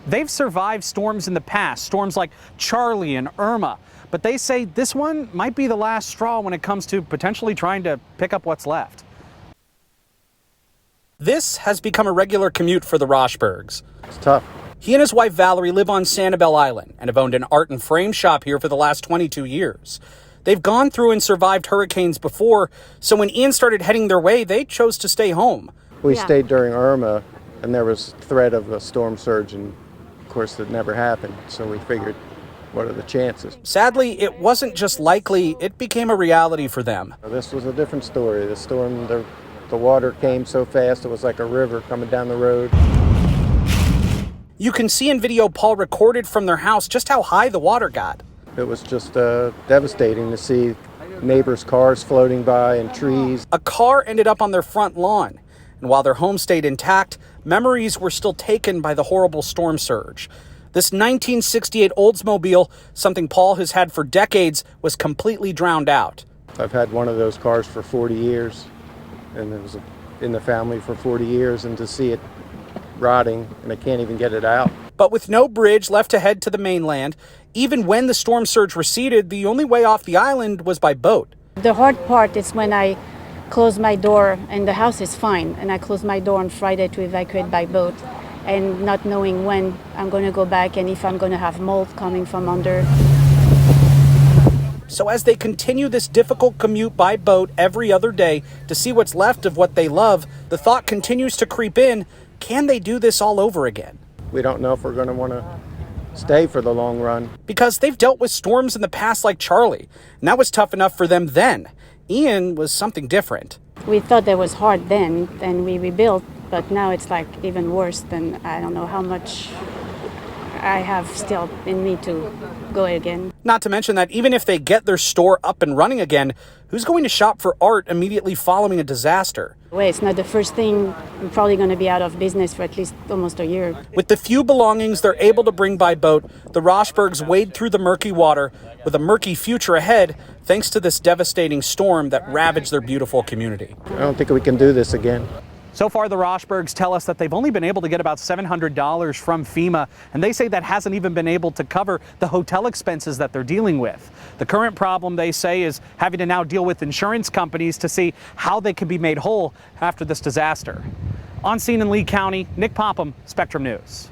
They've survived storms in the past, storms like Charlie and Irma, but they say this one might be the last straw when it comes to potentially trying to pick up what's left. This has become a regular commute for the Roshbergs. It's tough. He and his wife Valerie live on Sanibel Island and have owned an art and frame shop here for the last 22 years. They've gone through and survived hurricanes before, so when Ian started heading their way, they chose to stay home. We stayed during Irma, and there was threat of a storm surge, and of course it never happened, so we figured, what are the chances? Sadly, it wasn't just likely, it became a reality for them. This was a different story. The storm, the water came so fast, it was like a river coming down the road. You can see in video Paul recorded from their house just how high the water got. It was just devastating to see neighbors' cars floating by and trees. A car ended up on their front lawn, and while their home stayed intact, memories were still taken by the horrible storm surge. This 1968 Oldsmobile, something Paul has had for decades, was completely drowned out. I've had one of those cars for 40 years, and it was in the family for 40 years, and to see it rotting, and I can't even get it out. But with no bridge left to head to the mainland, even when the storm surge receded, the only way off the island was by boat. The hard part is when I close my door and the house is fine, and I close my door on Friday to evacuate by boat, and not knowing when I'm going to go back and if I'm going to have mold coming from under. So as they continue this difficult commute by boat every other day to see what's left of what they love, the thought continues to creep in, can they do this all over again? We don't know if we're going to want to stay for the long run. Because they've dealt with storms in the past like Charlie, and that was tough enough for them then. Ian was something different. We thought that was hard then, and we rebuilt, but now it's like even worse than I don't know how much I have still in me to go again. Not to mention that even if they get their store up and running again, who's going to shop for art immediately following a disaster? Well, it's not the first thing. I'm probably going to be out of business for at least almost a year. With the few belongings they're able to bring by boat, the Roshbergs wade through the murky water with a murky future ahead thanks to this devastating storm that ravaged their beautiful community. I don't think we can do this again. So far, the Roshbergs tell us that they've only been able to get about $700 from FEMA, and they say that hasn't even been able to cover the hotel expenses that they're dealing with. The current problem, they say, is having to now deal with insurance companies to see how they can be made whole after this disaster. On scene in Lee County, Nick Popham, Spectrum News.